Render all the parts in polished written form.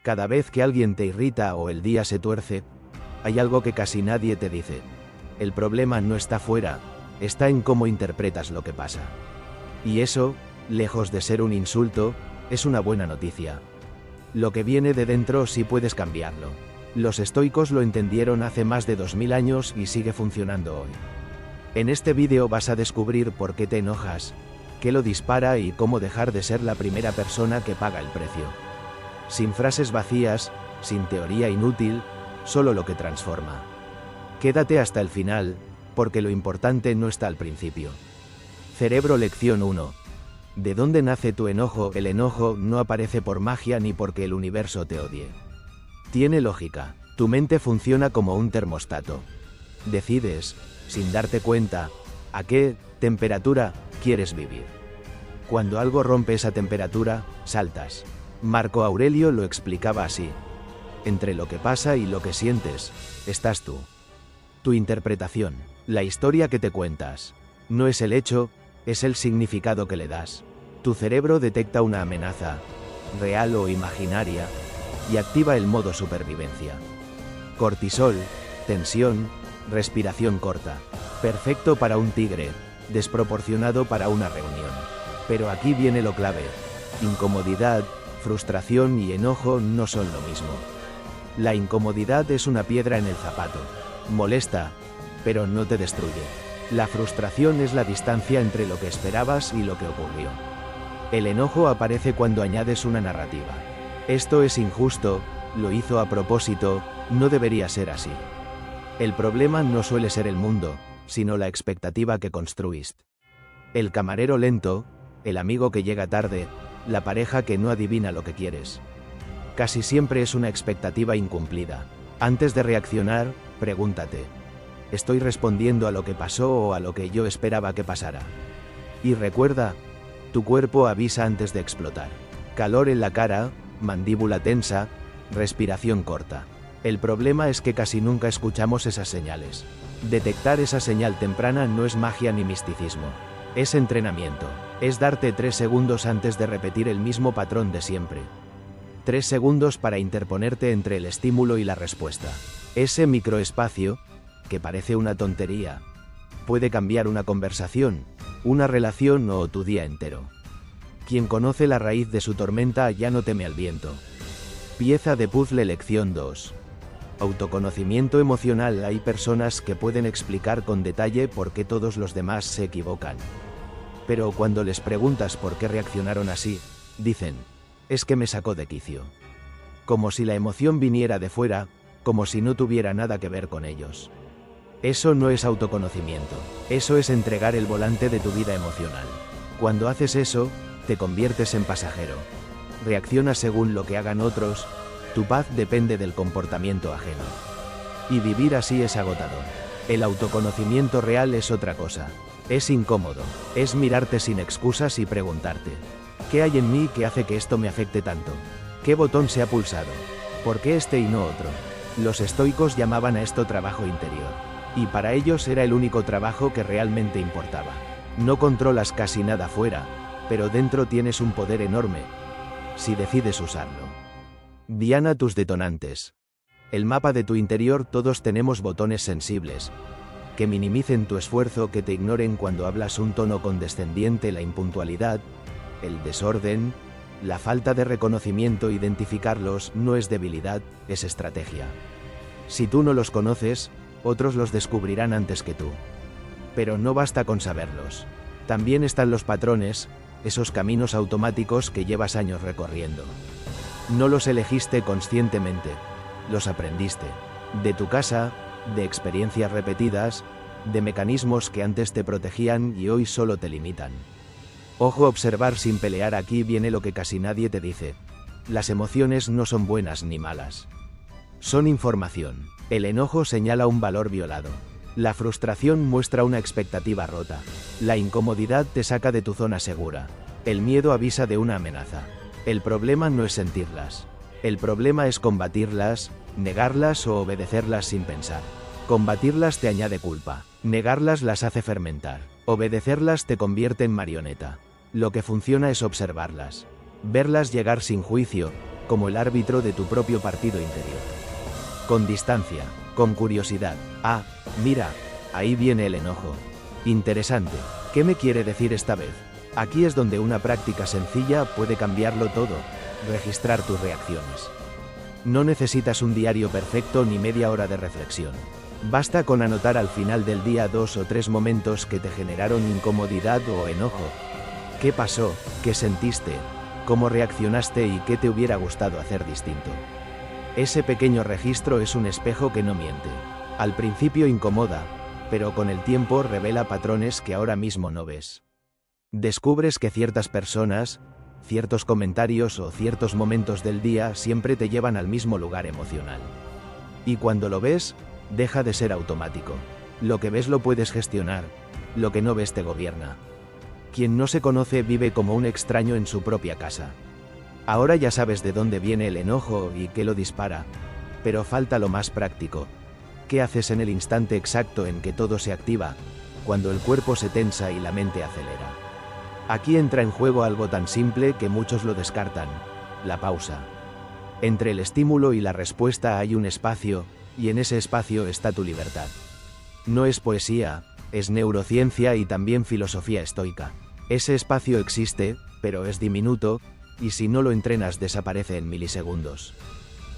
Cada vez que alguien te irrita o el día se tuerce, hay algo que casi nadie te dice. El problema no está fuera, está en cómo interpretas lo que pasa. Y eso, lejos de ser un insulto, es una buena noticia. Lo que viene de dentro sí puedes cambiarlo. Los estoicos lo entendieron hace más de 2000 años y sigue funcionando hoy. En este vídeo vas a descubrir por qué te enojas, qué lo dispara y cómo dejar de ser la primera persona que paga el precio. Sin frases vacías, sin teoría inútil, solo lo que transforma. Quédate hasta el final, porque lo importante no está al principio. Cerebro lección 1. ¿De dónde nace tu enojo? El enojo no aparece por magia ni porque el universo te odie. Tiene lógica. Tu mente funciona como un termostato. Decides, sin darte cuenta, a qué temperatura quieres vivir. Cuando algo rompe esa temperatura, saltas. Marco Aurelio lo explicaba así. Entre lo que pasa y lo que sientes, estás tú. Tu interpretación, la historia que te cuentas, no es el hecho, es el significado que le das. Tu cerebro detecta una amenaza, real o imaginaria, y activa el modo supervivencia. Cortisol, tensión, respiración corta. Perfecto para un tigre, desproporcionado para una reunión. Pero aquí viene lo clave. Incomodidad, frustración y enojo no son lo mismo. La incomodidad es una piedra en el zapato. Molesta, pero no te destruye. La frustración es la distancia entre lo que esperabas y lo que ocurrió. El enojo aparece cuando añades una narrativa. Esto es injusto, lo hizo a propósito, no debería ser así. El problema no suele ser el mundo, sino la expectativa que construiste. El camarero lento, el amigo que llega tarde, la pareja que no adivina lo que quieres. Casi siempre es una expectativa incumplida. Antes de reaccionar, pregúntate: ¿estoy respondiendo a lo que pasó o a lo que yo esperaba que pasara? Y recuerda, tu cuerpo avisa antes de explotar. Calor en la cara, mandíbula tensa, respiración corta. El problema es que casi nunca escuchamos esas señales. Detectar esa señal temprana no es magia ni misticismo. Es entrenamiento. Es darte 3 segundos antes de repetir el mismo patrón de siempre. 3 segundos para interponerte entre el estímulo y la respuesta. Ese microespacio, que parece una tontería, puede cambiar una conversación, una relación o tu día entero. Quien conoce la raíz de su tormenta ya no teme al viento. Pieza de puzzle lección 2. Autoconocimiento emocional. Hay personas que pueden explicar con detalle por qué todos los demás se equivocan. Pero cuando les preguntas por qué reaccionaron así, dicen: es que me sacó de quicio. Como si la emoción viniera de fuera, como si no tuviera nada que ver con ellos. Eso no es autoconocimiento, eso es entregar el volante de tu vida emocional. Cuando haces eso, te conviertes en pasajero. Reaccionas según lo que hagan otros, tu paz depende del comportamiento ajeno. Y vivir así es agotador. El autoconocimiento real es otra cosa. Es incómodo, es mirarte sin excusas y preguntarte: ¿qué hay en mí que hace que esto me afecte tanto? ¿Qué botón se ha pulsado? ¿Por qué este y no otro? Los estoicos llamaban a esto trabajo interior. Y para ellos era el único trabajo que realmente importaba. No controlas casi nada fuera, pero dentro tienes un poder enorme, si decides usarlo. Diana, tus detonantes. El mapa de tu interior. Todos tenemos botones sensibles, que minimicen tu esfuerzo, que te ignoren cuando hablas un tono condescendiente, la impuntualidad, el desorden, la falta de reconocimiento. Identificarlos no es debilidad, es estrategia. Si tú no los conoces, otros los descubrirán antes que tú. Pero no basta con saberlos. También están los patrones, esos caminos automáticos que llevas años recorriendo. No los elegiste conscientemente, los aprendiste. De tu casa, de experiencias repetidas, de mecanismos que antes te protegían y hoy solo te limitan. Ojo, observar sin pelear. Aquí viene lo que casi nadie te dice. Las emociones no son buenas ni malas. Son información. El enojo señala un valor violado. La frustración muestra una expectativa rota. La incomodidad te saca de tu zona segura. El miedo avisa de una amenaza. El problema no es sentirlas. El problema es combatirlas, negarlas o obedecerlas sin pensar. Combatirlas te añade culpa. Negarlas las hace fermentar. Obedecerlas te convierte en marioneta. Lo que funciona es observarlas. Verlas llegar sin juicio, como el árbitro de tu propio partido interior. Con distancia, con curiosidad. Ah, mira, ahí viene el enojo. Interesante. ¿Qué me quiere decir esta vez? Aquí es donde una práctica sencilla puede cambiarlo todo. Registrar tus reacciones. No necesitas un diario perfecto ni media hora de reflexión. Basta con anotar al final del día 2 o 3 momentos que te generaron incomodidad o enojo. ¿Qué pasó? ¿Qué sentiste? ¿Cómo reaccionaste y qué te hubiera gustado hacer distinto? Ese pequeño registro es un espejo que no miente. Al principio incomoda, pero con el tiempo revela patrones que ahora mismo no ves. Descubres que ciertas personas, ciertos comentarios o ciertos momentos del día siempre te llevan al mismo lugar emocional. Y cuando lo ves, deja de ser automático. Lo que ves lo puedes gestionar, lo que no ves te gobierna. Quien no se conoce vive como un extraño en su propia casa. Ahora ya sabes de dónde viene el enojo y qué lo dispara, pero falta lo más práctico. ¿Qué haces en el instante exacto en que todo se activa, cuando el cuerpo se tensa y la mente acelera? Aquí entra en juego algo tan simple que muchos lo descartan: la pausa. Entre el estímulo y la respuesta hay un espacio, y en ese espacio está tu libertad. No es poesía, es neurociencia y también filosofía estoica. Ese espacio existe, pero es diminuto, y si no lo entrenas desaparece en milisegundos.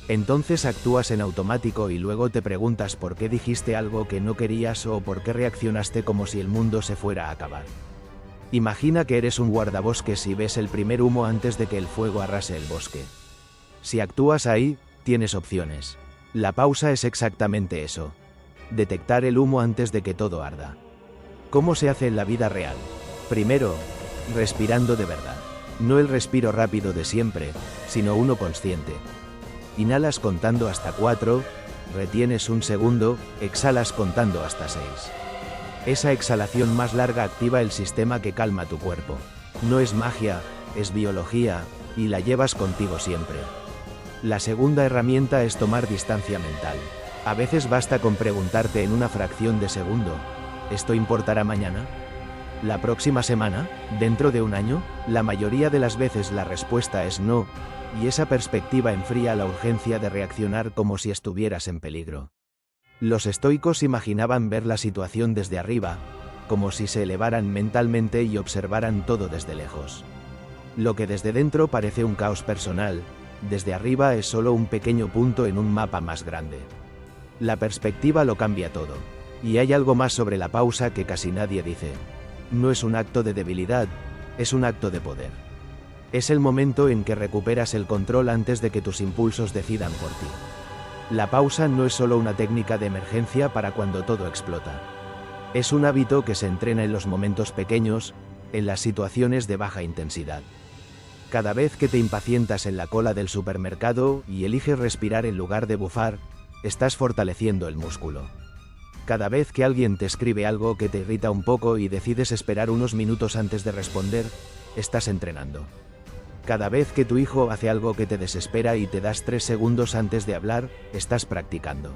Entonces actúas en automático y luego te preguntas por qué dijiste algo que no querías o por qué reaccionaste como si el mundo se fuera a acabar. Imagina que eres un guardabosques y ves el primer humo antes de que el fuego arrase el bosque. Si actúas ahí, tienes opciones. La pausa es exactamente eso. Detectar el humo antes de que todo arda. ¿Cómo se hace en la vida real? Primero, respirando de verdad. No el respiro rápido de siempre, sino uno consciente. Inhalas contando hasta 4, retienes un segundo, exhalas contando hasta 6. Esa exhalación más larga activa el sistema que calma tu cuerpo. No es magia, es biología, y la llevas contigo siempre. La segunda herramienta es tomar distancia mental. A veces basta con preguntarte en una fracción de segundo: ¿esto importará mañana? ¿La próxima semana? ¿Dentro de un año? La mayoría de las veces la respuesta es no, y esa perspectiva enfría la urgencia de reaccionar como si estuvieras en peligro. Los estoicos imaginaban ver la situación desde arriba, como si se elevaran mentalmente y observaran todo desde lejos. Lo que desde dentro parece un caos personal, desde arriba es solo un pequeño punto en un mapa más grande. La perspectiva lo cambia todo. Y hay algo más sobre la pausa que casi nadie dice. No es un acto de debilidad, es un acto de poder. Es el momento en que recuperas el control antes de que tus impulsos decidan por ti. La pausa no es solo una técnica de emergencia para cuando todo explota. Es un hábito que se entrena en los momentos pequeños, en las situaciones de baja intensidad. Cada vez que te impacientas en la cola del supermercado y eliges respirar en lugar de bufar, estás fortaleciendo el músculo. Cada vez que alguien te escribe algo que te irrita un poco y decides esperar unos minutos antes de responder, estás entrenando. Cada vez que tu hijo hace algo que te desespera y te das 3 segundos antes de hablar, estás practicando.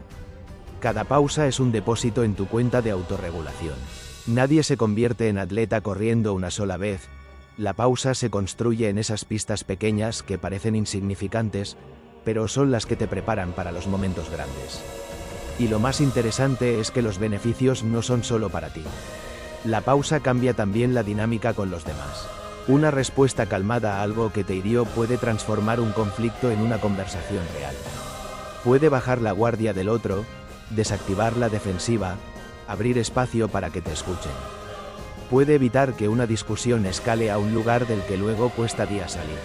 Cada pausa es un depósito en tu cuenta de autorregulación. Nadie se convierte en atleta corriendo una sola vez. La pausa se construye en esas pistas pequeñas que parecen insignificantes, pero son las que te preparan para los momentos grandes. Y lo más interesante es que los beneficios no son solo para ti. La pausa cambia también la dinámica con los demás. Una respuesta calmada a algo que te hirió puede transformar un conflicto en una conversación real. Puede bajar la guardia del otro, desactivar la defensiva, abrir espacio para que te escuchen. Puede evitar que una discusión escale a un lugar del que luego cuesta días salir.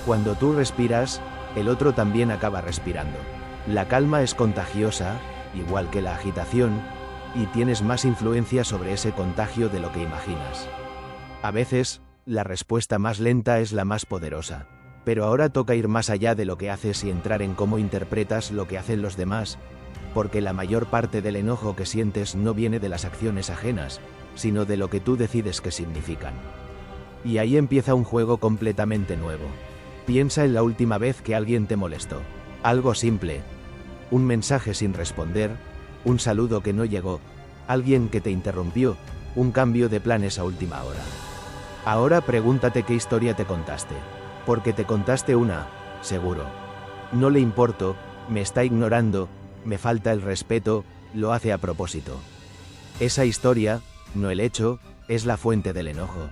Cuando tú respiras, el otro también acaba respirando. La calma es contagiosa, igual que la agitación, y tienes más influencia sobre ese contagio de lo que imaginas. A veces, la respuesta más lenta es la más poderosa. Pero ahora toca ir más allá de lo que haces y entrar en cómo interpretas lo que hacen los demás, porque la mayor parte del enojo que sientes no viene de las acciones ajenas, sino de lo que tú decides que significan. Y ahí empieza un juego completamente nuevo. Piensa en la última vez que alguien te molestó. Algo simple. Un mensaje sin responder, un saludo que no llegó, alguien que te interrumpió, un cambio de planes a última hora. Ahora pregúntate qué historia te contaste. Porque te contaste una, seguro. No le importo, me está ignorando, me falta el respeto, lo hace a propósito. Esa historia, no el hecho, es la fuente del enojo.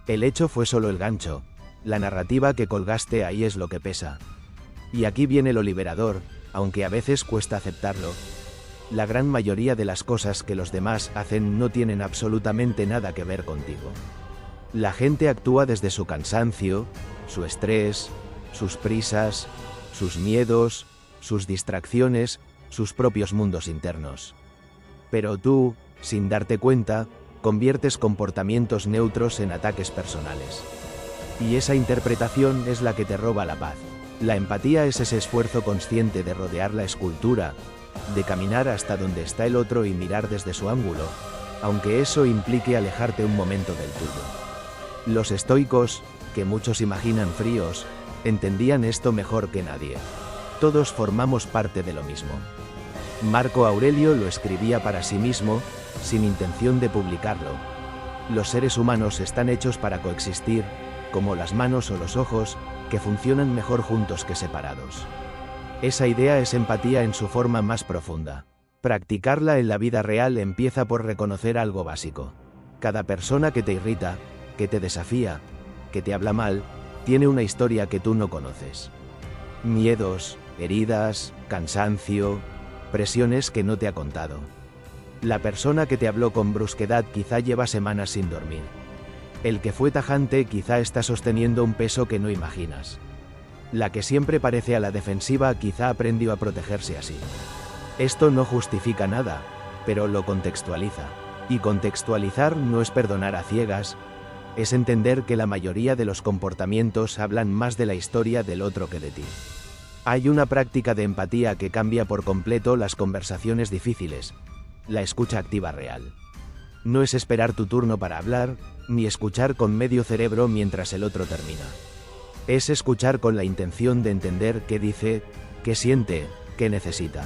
El hecho fue solo el gancho, la narrativa que colgaste ahí es lo que pesa. Y aquí viene lo liberador, aunque a veces cuesta aceptarlo. La gran mayoría de las cosas que los demás hacen no tienen absolutamente nada que ver contigo. La gente actúa desde su cansancio, su estrés, sus prisas, sus miedos, sus distracciones, sus propios mundos internos. Pero tú, sin darte cuenta, conviertes comportamientos neutros en ataques personales. Y esa interpretación es la que te roba la paz. La empatía es ese esfuerzo consciente de rodear la escultura, de caminar hasta donde está el otro y mirar desde su ángulo, aunque eso implique alejarte un momento del tuyo. Los estoicos, que muchos imaginan fríos, entendían esto mejor que nadie. Todos formamos parte de lo mismo. Marco Aurelio lo escribía para sí mismo, sin intención de publicarlo. Los seres humanos están hechos para coexistir, como las manos o los ojos, que funcionan mejor juntos que separados. Esa idea es empatía en su forma más profunda. Practicarla en la vida real empieza por reconocer algo básico. Cada persona que te irrita, que te desafía, que te habla mal, tiene una historia que tú no conoces. Miedos, heridas, cansancio, presiones que no te ha contado. La persona que te habló con brusquedad quizá lleva semanas sin dormir. El que fue tajante quizá está sosteniendo un peso que no imaginas. La que siempre parece a la defensiva quizá aprendió a protegerse así. Esto no justifica nada, pero lo contextualiza. Y contextualizar no es perdonar a ciegas, es entender que la mayoría de los comportamientos hablan más de la historia del otro que de ti. Hay una práctica de empatía que cambia por completo las conversaciones difíciles, la escucha activa real. No es esperar tu turno para hablar, ni escuchar con medio cerebro mientras el otro termina. Es escuchar con la intención de entender qué dice, qué siente, qué necesita.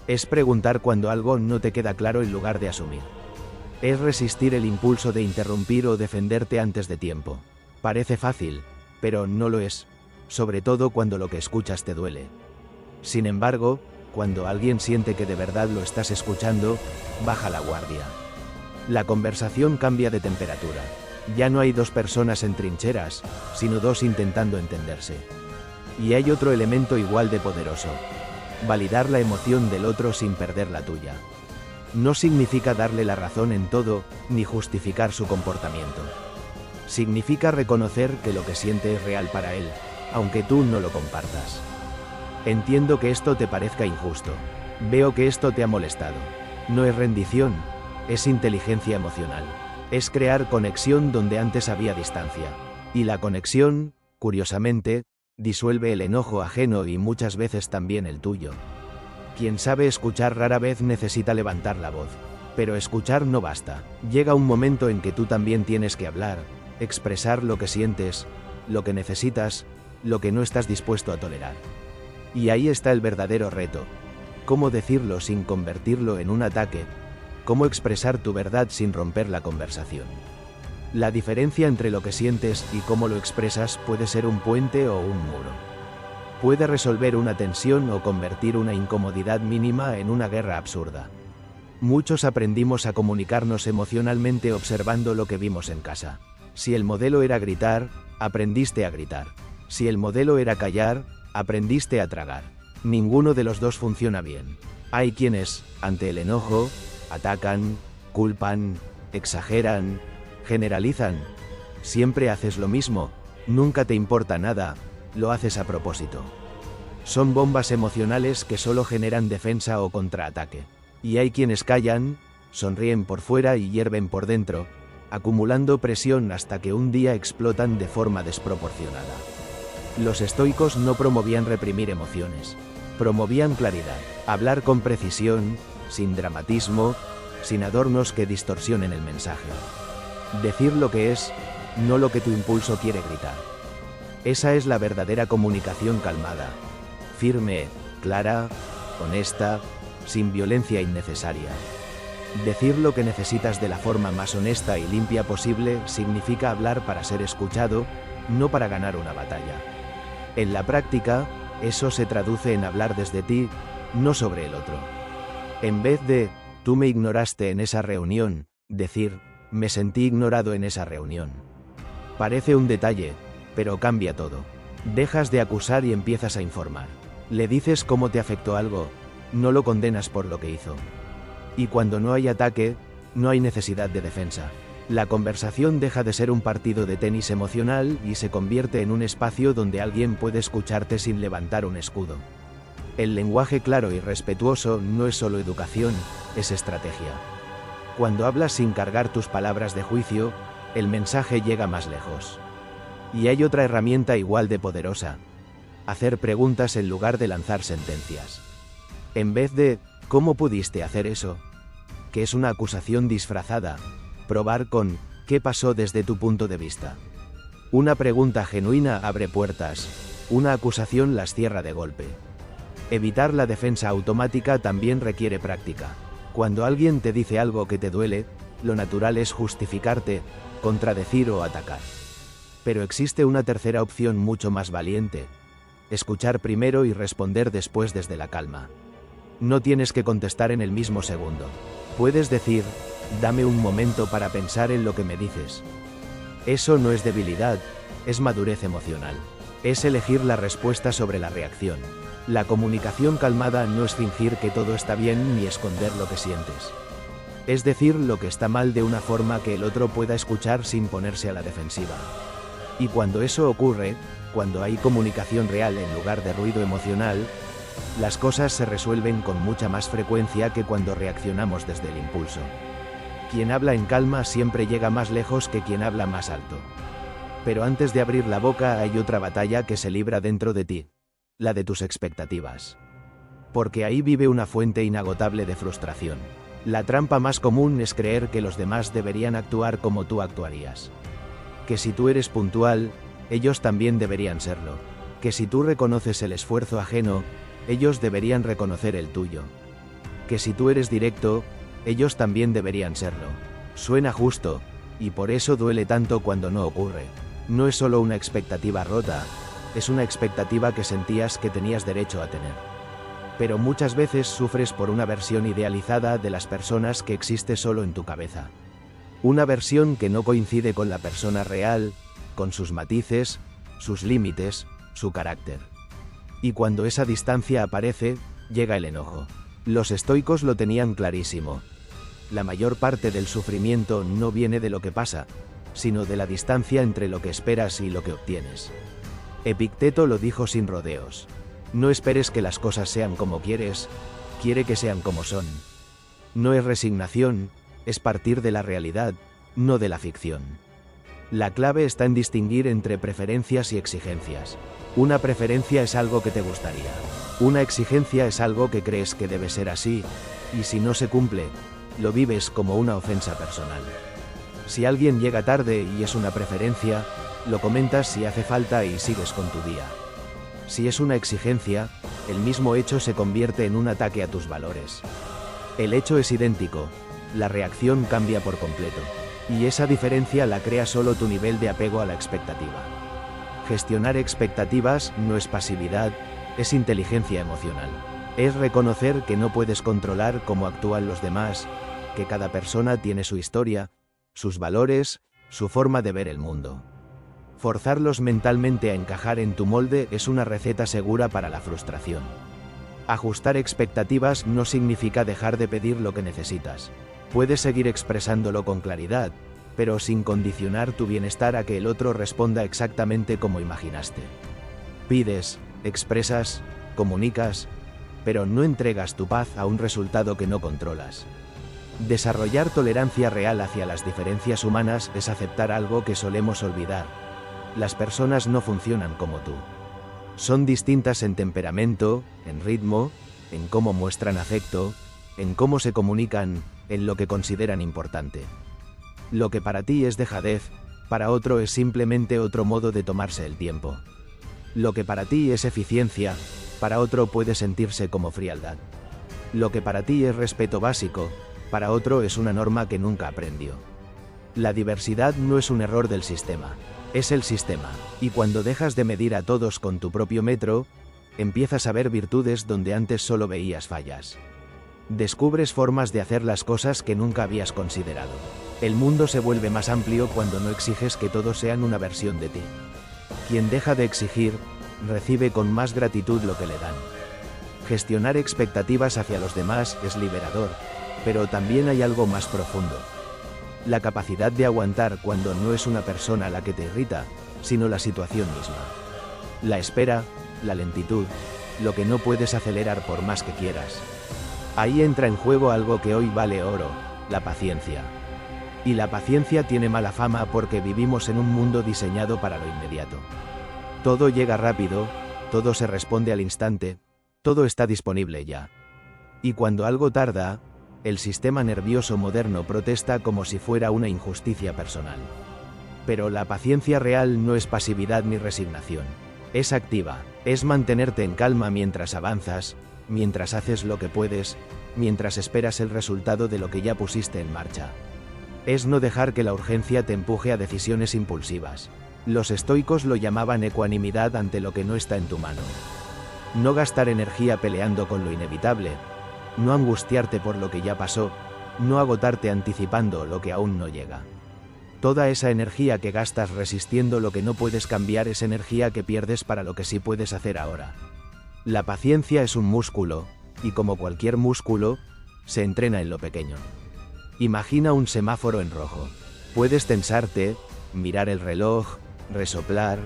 Es preguntar cuando algo no te queda claro en lugar de asumir. Es resistir el impulso de interrumpir o defenderte antes de tiempo. Parece fácil, pero no lo es, sobre todo cuando lo que escuchas te duele. Sin embargo, cuando alguien siente que de verdad lo estás escuchando, baja la guardia. La conversación cambia de temperatura. Ya no hay dos personas en trincheras, sino dos intentando entenderse. Y hay otro elemento igual de poderoso: validar la emoción del otro sin perder la tuya. No significa darle la razón en todo, ni justificar su comportamiento. Significa reconocer que lo que siente es real para él, aunque tú no lo compartas. Entiendo que esto te parezca injusto. Veo que esto te ha molestado. No es rendición, es inteligencia emocional. Es crear conexión donde antes había distancia. Y la conexión, curiosamente, disuelve el enojo ajeno y muchas veces también el tuyo. Quien sabe escuchar rara vez necesita levantar la voz. Pero escuchar no basta. Llega un momento en que tú también tienes que hablar, expresar lo que sientes, lo que necesitas, lo que no estás dispuesto a tolerar. Y ahí está el verdadero reto. Cómo decirlo sin convertirlo en un ataque. Cómo expresar tu verdad sin romper la conversación. La diferencia entre lo que sientes y cómo lo expresas puede ser un puente o un muro. Puede resolver una tensión o convertir una incomodidad mínima en una guerra absurda. Muchos aprendimos a comunicarnos emocionalmente observando lo que vimos en casa. Si el modelo era gritar, aprendiste a gritar. Si el modelo era callar, aprendiste a tragar. Ninguno de los dos funciona bien. Hay quienes, ante el enojo, atacan, culpan, exageran, generalizan. Siempre haces lo mismo, nunca te importa nada, lo haces a propósito. Son bombas emocionales que solo generan defensa o contraataque. Y hay quienes callan, sonríen por fuera y hierven por dentro, acumulando presión hasta que un día explotan de forma desproporcionada. Los estoicos no promovían reprimir emociones, promovían claridad, hablar con precisión, sin dramatismo, sin adornos que distorsionen el mensaje. Decir lo que es, no lo que tu impulso quiere gritar. Esa es la verdadera comunicación calmada, firme, clara, honesta, sin violencia innecesaria. Decir lo que necesitas de la forma más honesta y limpia posible significa hablar para ser escuchado, no para ganar una batalla. En la práctica, eso se traduce en hablar desde ti, no sobre el otro. En vez de, tú me ignoraste en esa reunión, decir, me sentí ignorado en esa reunión. Parece un detalle, pero cambia todo. Dejas de acusar y empiezas a informar. Le dices cómo te afectó algo, no lo condenas por lo que hizo. Y cuando no hay ataque, no hay necesidad de defensa. La conversación deja de ser un partido de tenis emocional y se convierte en un espacio donde alguien puede escucharte sin levantar un escudo. El lenguaje claro y respetuoso no es solo educación, es estrategia. Cuando hablas sin cargar tus palabras de juicio, el mensaje llega más lejos. Y hay otra herramienta igual de poderosa: hacer preguntas en lugar de lanzar sentencias. En vez de, ¿cómo pudiste hacer eso?, que es una acusación disfrazada, probar con, ¿qué pasó desde tu punto de vista? Una pregunta genuina abre puertas, una acusación las cierra de golpe. Evitar la defensa automática también requiere práctica. Cuando alguien te dice algo que te duele, lo natural es justificarte, contradecir o atacar. Pero existe una tercera opción mucho más valiente: escuchar primero y responder después desde la calma. No tienes que contestar en el mismo segundo. Puedes decir, dame un momento para pensar en lo que me dices. Eso no es debilidad, es madurez emocional. Es elegir la respuesta sobre la reacción. La comunicación calmada no es fingir que todo está bien ni esconder lo que sientes. Es decir lo que está mal de una forma que el otro pueda escuchar sin ponerse a la defensiva. Y cuando eso ocurre, cuando hay comunicación real en lugar de ruido emocional, las cosas se resuelven con mucha más frecuencia que cuando reaccionamos desde el impulso. Quien habla en calma siempre llega más lejos que quien habla más alto. Pero antes de abrir la boca hay otra batalla que se libra dentro de ti: la de tus expectativas. Porque ahí vive una fuente inagotable de frustración. La trampa más común es creer que los demás deberían actuar como tú actuarías. Que si tú eres puntual, ellos también deberían serlo. Que si tú reconoces el esfuerzo ajeno, ellos deberían reconocer el tuyo. Que si tú eres directo, ellos también deberían serlo. Suena justo, y por eso duele tanto cuando no ocurre. No es solo una expectativa rota, es una expectativa que sentías que tenías derecho a tener. Pero muchas veces sufres por una versión idealizada de las personas que existe solo en tu cabeza. Una versión que no coincide con la persona real, con sus matices, sus límites, su carácter. Y cuando esa distancia aparece, llega el enojo. Los estoicos lo tenían clarísimo. La mayor parte del sufrimiento no viene de lo que pasa, sino de la distancia entre lo que esperas y lo que obtienes. Epicteto lo dijo sin rodeos: no esperes que las cosas sean como quieres, quiere que sean como son. No es resignación, es partir de la realidad, no de la ficción. La clave está en distinguir entre preferencias y exigencias. Una preferencia es algo que te gustaría. Una exigencia es algo que crees que debe ser así, y si no se cumple, lo vives como una ofensa personal. Si alguien llega tarde y es una preferencia, lo comentas si hace falta y sigues con tu día. Si es una exigencia, el mismo hecho se convierte en un ataque a tus valores. El hecho es idéntico, la reacción cambia por completo. Y esa diferencia la crea solo tu nivel de apego a la expectativa. Gestionar expectativas no es pasividad, es inteligencia emocional. Es reconocer que no puedes controlar cómo actúan los demás, que cada persona tiene su historia, sus valores, su forma de ver el mundo. Forzarlos mentalmente a encajar en tu molde es una receta segura para la frustración. Ajustar expectativas no significa dejar de pedir lo que necesitas. Puedes seguir expresándolo con claridad, pero sin condicionar tu bienestar a que el otro responda exactamente como imaginaste. Pides, expresas, comunicas, pero no entregas tu paz a un resultado que no controlas. Desarrollar tolerancia real hacia las diferencias humanas es aceptar algo que solemos olvidar: las personas no funcionan como tú. Son distintas en temperamento, en ritmo, en cómo muestran afecto, en cómo se comunican, en lo que consideran importante. Lo que para ti es dejadez, para otro es simplemente otro modo de tomarse el tiempo. Lo que para ti es eficiencia, para otro puede sentirse como frialdad. Lo que para ti es respeto básico, para otro es una norma que nunca aprendió. La diversidad no es un error del sistema, Es el sistema. Y cuando dejas de medir a todos con tu propio metro, empiezas a ver virtudes donde antes solo veías fallas. Descubres formas de hacer las cosas que nunca habías considerado. El mundo se vuelve más amplio cuando no exiges que todos sean una versión de ti. Quien deja de exigir, recibe con más gratitud lo que le dan. Gestionar expectativas hacia los demás es liberador, pero también hay algo más profundo. La capacidad de aguantar cuando no es una persona la que te irrita, sino la situación misma. La espera, la lentitud, lo que no puedes acelerar por más que quieras. Ahí entra en juego algo que hoy vale oro, la paciencia. Y la paciencia tiene mala fama porque vivimos en un mundo diseñado para lo inmediato. Todo llega rápido, todo se responde al instante, todo está disponible ya. Y cuando algo tarda, el sistema nervioso moderno protesta como si fuera una injusticia personal. Pero la paciencia real no es pasividad ni resignación. Es activa, es mantenerte en calma mientras avanzas, mientras haces lo que puedes, mientras esperas el resultado de lo que ya pusiste en marcha. Es no dejar que la urgencia te empuje a decisiones impulsivas. Los estoicos lo llamaban ecuanimidad ante lo que no está en tu mano. No gastar energía peleando con lo inevitable, no angustiarte por lo que ya pasó, no agotarte anticipando lo que aún no llega. Toda esa energía que gastas resistiendo lo que no puedes cambiar es energía que pierdes para lo que sí puedes hacer ahora. La paciencia es un músculo, y como cualquier músculo, se entrena en lo pequeño. Imagina un semáforo en rojo. Puedes tensarte, mirar el reloj, resoplar,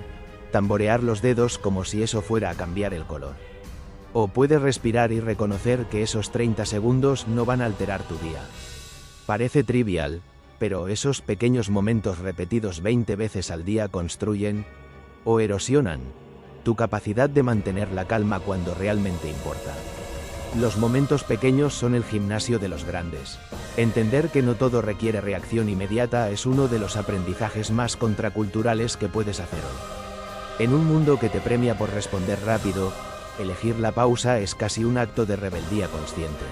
tamborear los dedos como si eso fuera a cambiar el color. O puedes respirar y reconocer que esos 30 segundos no van a alterar tu día. Parece trivial, pero esos pequeños momentos repetidos 20 veces al día construyen, o erosionan, tu capacidad de mantener la calma cuando realmente importa. Los momentos pequeños son el gimnasio de los grandes. Entender que no todo requiere reacción inmediata es uno de los aprendizajes más contraculturales que puedes hacer hoy. En un mundo que te premia por responder rápido, elegir la pausa es casi un acto de rebeldía consciente.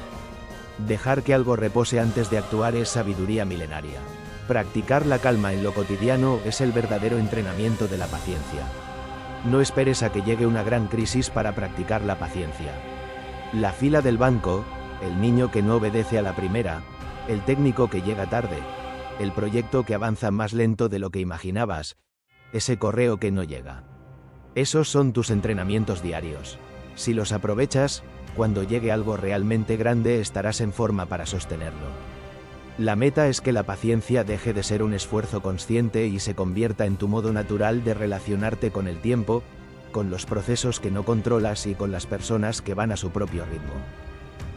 Dejar que algo repose antes de actuar es sabiduría milenaria. Practicar la calma en lo cotidiano es el verdadero entrenamiento de la paciencia. No esperes a que llegue una gran crisis para practicar la paciencia. La fila del banco, el niño que no obedece a la primera, el técnico que llega tarde, el proyecto que avanza más lento de lo que imaginabas, ese correo que no llega. Esos son tus entrenamientos diarios. Si los aprovechas, cuando llegue algo realmente grande estarás en forma para sostenerlo. La meta es que la paciencia deje de ser un esfuerzo consciente y se convierta en tu modo natural de relacionarte con el tiempo, con los procesos que no controlas y con las personas que van a su propio ritmo.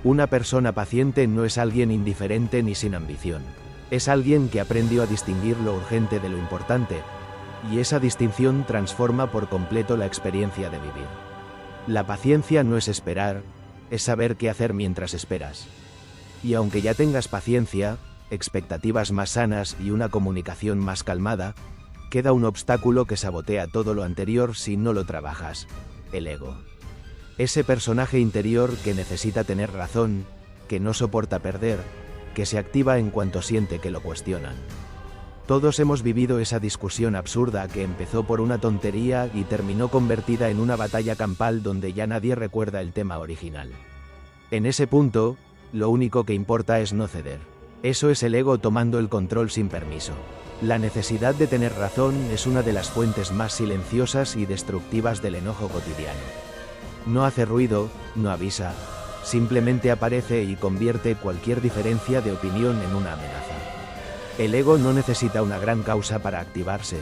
Una persona paciente no es alguien indiferente ni sin ambición. Es alguien que aprendió a distinguir lo urgente de lo importante, y esa distinción transforma por completo la experiencia de vivir. La paciencia no es esperar, es saber qué hacer mientras esperas. Y aunque ya tengas paciencia, expectativas más sanas y una comunicación más calmada, queda un obstáculo que sabotea todo lo anterior si no lo trabajas: el ego. Ese personaje interior que necesita tener razón, que no soporta perder, que se activa en cuanto siente que lo cuestionan. Todos hemos vivido esa discusión absurda que empezó por una tontería y terminó convertida en una batalla campal donde ya nadie recuerda el tema original. En ese punto, lo único que importa es no ceder. Eso es el ego tomando el control sin permiso. La necesidad de tener razón es una de las fuentes más silenciosas y destructivas del enojo cotidiano. No hace ruido, no avisa, simplemente aparece y convierte cualquier diferencia de opinión en una amenaza. El ego no necesita una gran causa para activarse,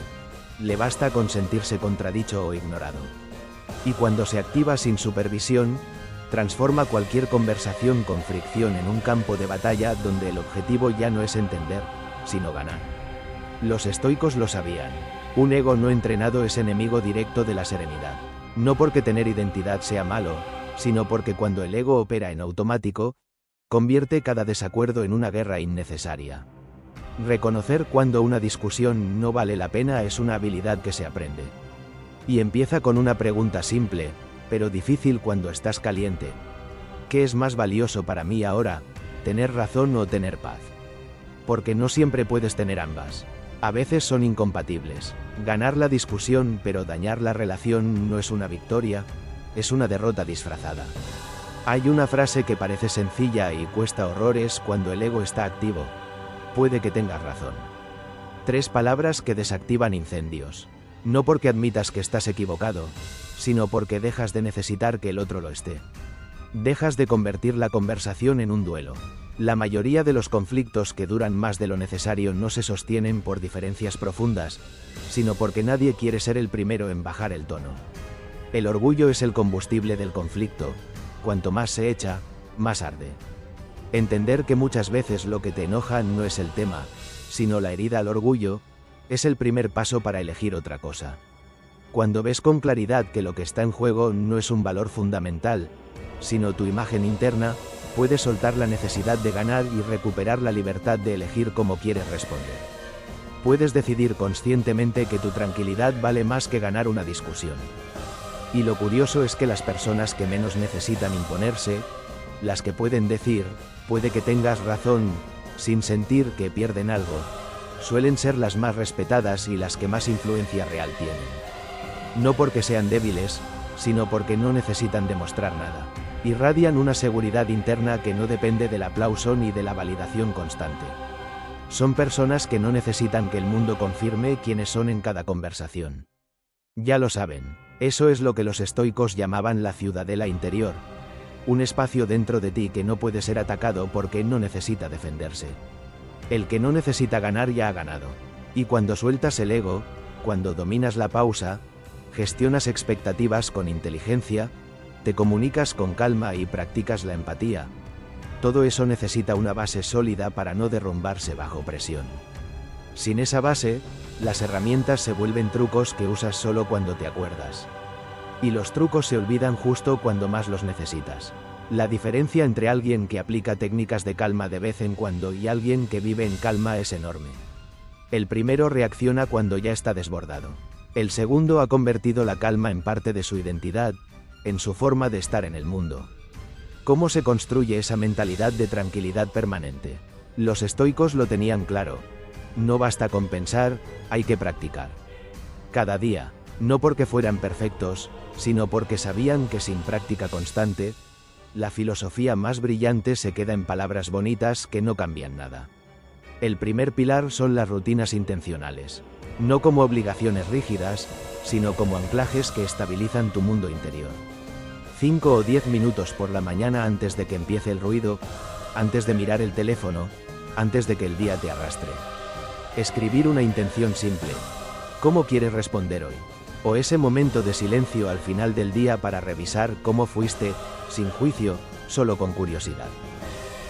le basta con sentirse contradicho o ignorado. Y cuando se activa sin supervisión, transforma cualquier conversación con fricción en un campo de batalla donde el objetivo ya no es entender, sino ganar. Los estoicos lo sabían. Un ego no entrenado es enemigo directo de la serenidad. No porque tener identidad sea malo, sino porque cuando el ego opera en automático, convierte cada desacuerdo en una guerra innecesaria. Reconocer cuando una discusión no vale la pena es una habilidad que se aprende. Y empieza con una pregunta simple, pero difícil cuando estás caliente. ¿Qué es más valioso para mí ahora, tener razón o tener paz? Porque no siempre puedes tener ambas. A veces son incompatibles. Ganar la discusión pero dañar la relación no es una victoria, es una derrota disfrazada. Hay una frase que parece sencilla y cuesta horrores cuando el ego está activo. Puede que tengas razón. 3 palabras que desactivan incendios. No porque admitas que estás equivocado, sino porque dejas de necesitar que el otro lo esté. Dejas de convertir la conversación en un duelo. La mayoría de los conflictos que duran más de lo necesario no se sostienen por diferencias profundas, sino porque nadie quiere ser el primero en bajar el tono. El orgullo es el combustible del conflicto. Cuanto más se echa, más arde. Entender que muchas veces lo que te enoja no es el tema, sino la herida al orgullo, es el primer paso para elegir otra cosa. Cuando ves con claridad que lo que está en juego no es un valor fundamental, sino tu imagen interna, puedes soltar la necesidad de ganar y recuperar la libertad de elegir cómo quieres responder. Puedes decidir conscientemente que tu tranquilidad vale más que ganar una discusión. Y lo curioso es que las personas que menos necesitan imponerse, las que pueden decir, puede que tengas razón, sin sentir que pierden algo, suelen ser las más respetadas y las que más influencia real tienen. No porque sean débiles, sino porque no necesitan demostrar nada. Irradian una seguridad interna que no depende del aplauso ni de la validación constante. Son personas que no necesitan que el mundo confirme quiénes son en cada conversación. Ya lo saben, eso es lo que los estoicos llamaban la ciudadela interior, un espacio dentro de ti que no puede ser atacado porque no necesita defenderse. El que no necesita ganar ya ha ganado. Y cuando sueltas el ego, cuando dominas la pausa, gestionas expectativas con inteligencia, te comunicas con calma y practicas la empatía. Todo eso necesita una base sólida para no derrumbarse bajo presión. Sin esa base, las herramientas se vuelven trucos que usas solo cuando te acuerdas. Y los trucos se olvidan justo cuando más los necesitas. La diferencia entre alguien que aplica técnicas de calma de vez en cuando y alguien que vive en calma es enorme. El primero reacciona cuando ya está desbordado. El segundo ha convertido la calma en parte de su identidad, en su forma de estar en el mundo. ¿Cómo se construye esa mentalidad de tranquilidad permanente? Los estoicos lo tenían claro. No basta con pensar, hay que practicar. Cada día, no porque fueran perfectos, sino porque sabían que sin práctica constante, la filosofía más brillante se queda en palabras bonitas que no cambian nada. El primer pilar son las rutinas intencionales. No como obligaciones rígidas, sino como anclajes que estabilizan tu mundo interior. 5 o 10 minutos por la mañana antes de que empiece el ruido, antes de mirar el teléfono, antes de que el día te arrastre. Escribir una intención simple. ¿Cómo quieres responder hoy? O ese momento de silencio al final del día para revisar cómo fuiste, sin juicio, solo con curiosidad.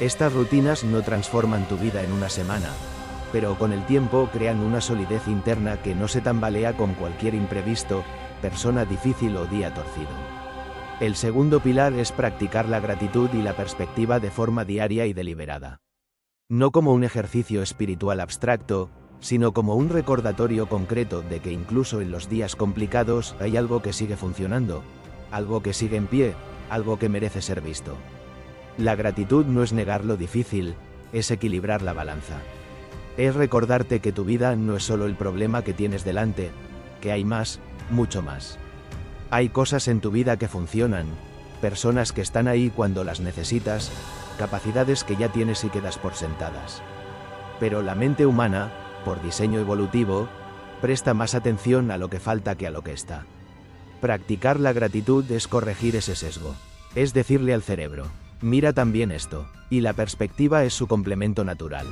Estas rutinas no transforman tu vida en una semana, pero con el tiempo crean una solidez interna que no se tambalea con cualquier imprevisto, persona difícil o día torcido. El segundo pilar es practicar la gratitud y la perspectiva de forma diaria y deliberada. No como un ejercicio espiritual abstracto, sino como un recordatorio concreto de que incluso en los días complicados hay algo que sigue funcionando, algo que sigue en pie, algo que merece ser visto. La gratitud no es negar lo difícil, es equilibrar la balanza. Es recordarte que tu vida no es solo el problema que tienes delante, que hay más, mucho más. Hay cosas en tu vida que funcionan, personas que están ahí cuando las necesitas, capacidades que ya tienes y que das por sentadas. Pero la mente humana, por diseño evolutivo, presta más atención a lo que falta que a lo que está. Practicar la gratitud es corregir ese sesgo. Es decirle al cerebro, mira también esto, y la perspectiva es su complemento natural.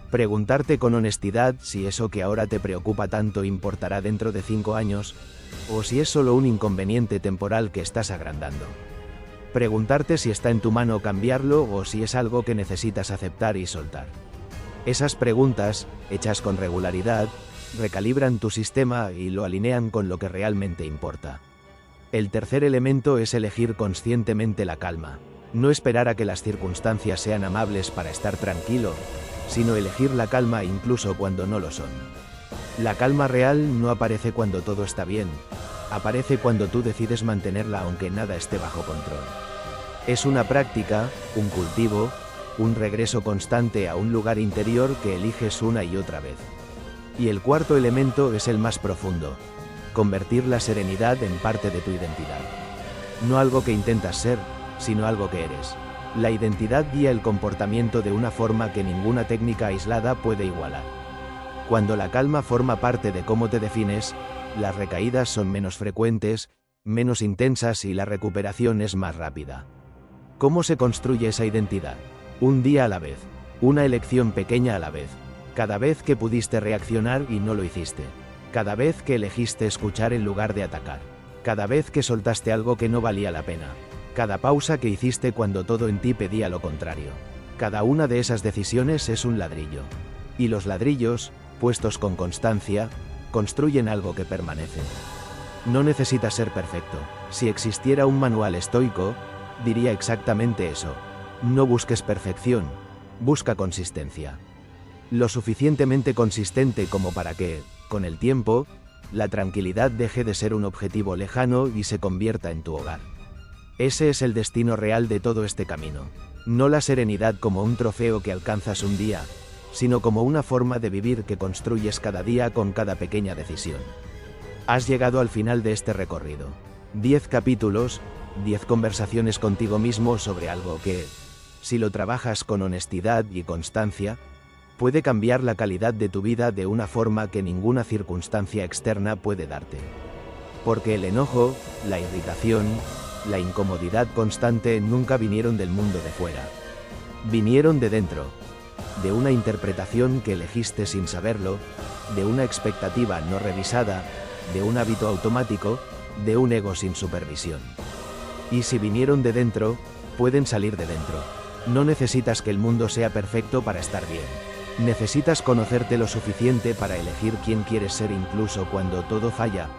Preguntarte con honestidad si eso que ahora te preocupa tanto importará dentro de 5 años, o si es solo un inconveniente temporal que estás agrandando. Preguntarte si está en tu mano cambiarlo o si es algo que necesitas aceptar y soltar. Esas preguntas, hechas con regularidad, recalibran tu sistema y lo alinean con lo que realmente importa. El tercer elemento es elegir conscientemente la calma. No esperar a que las circunstancias sean amables para estar tranquilo, sino elegir la calma incluso cuando no lo son. La calma real no aparece cuando todo está bien, aparece cuando tú decides mantenerla aunque nada esté bajo control. Es una práctica, un cultivo, un regreso constante a un lugar interior que eliges una y otra vez. Y el cuarto elemento es el más profundo. Convertir la serenidad en parte de tu identidad. No algo que intentas ser, sino algo que eres. La identidad guía el comportamiento de una forma que ninguna técnica aislada puede igualar. Cuando la calma forma parte de cómo te defines, las recaídas son menos frecuentes, menos intensas y la recuperación es más rápida. ¿Cómo se construye esa identidad? Un día a la vez. Una elección pequeña a la vez. Cada vez que pudiste reaccionar y no lo hiciste. Cada vez que elegiste escuchar en lugar de atacar. Cada vez que soltaste algo que no valía la pena. Cada pausa que hiciste cuando todo en ti pedía lo contrario. Cada una de esas decisiones es un ladrillo. Y los ladrillos, puestos con constancia, construyen algo que permanece. No necesitas ser perfecto. Si existiera un manual estoico, diría exactamente eso. No busques perfección, busca consistencia. Lo suficientemente consistente como para que, con el tiempo, la tranquilidad deje de ser un objetivo lejano y se convierta en tu hogar. Ese es el destino real de todo este camino. No la serenidad como un trofeo que alcanzas un día, sino como una forma de vivir que construyes cada día con cada pequeña decisión. Has llegado al final de este recorrido. 10 capítulos, 10 conversaciones contigo mismo sobre algo que, si lo trabajas con honestidad y constancia, puede cambiar la calidad de tu vida de una forma que ninguna circunstancia externa puede darte. Porque el enojo, la irritación, la incomodidad constante nunca vinieron del mundo de fuera. Vinieron de dentro, de una interpretación que elegiste sin saberlo, de una expectativa no revisada, de un hábito automático, de un ego sin supervisión. Y si vinieron de dentro, pueden salir de dentro. No necesitas que el mundo sea perfecto para estar bien. Necesitas conocerte lo suficiente para elegir quién quieres ser incluso cuando todo falla,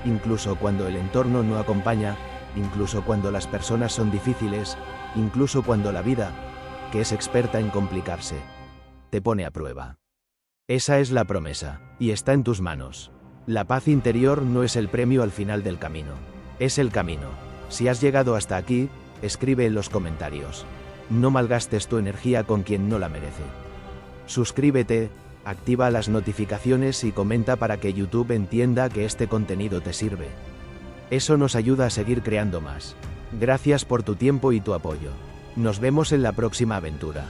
incluso cuando el entorno no acompaña, incluso cuando las personas son difíciles, incluso cuando la vida, que es experta en complicarse, te pone a prueba. Esa es la promesa, y está en tus manos. La paz interior no es el premio al final del camino, es el camino. Si has llegado hasta aquí, escribe en los comentarios. No malgastes tu energía con quien no la merece. Suscríbete, activa las notificaciones y comenta para que YouTube entienda que este contenido te sirve. Eso nos ayuda a seguir creando más. Gracias por tu tiempo y tu apoyo. Nos vemos en la próxima aventura.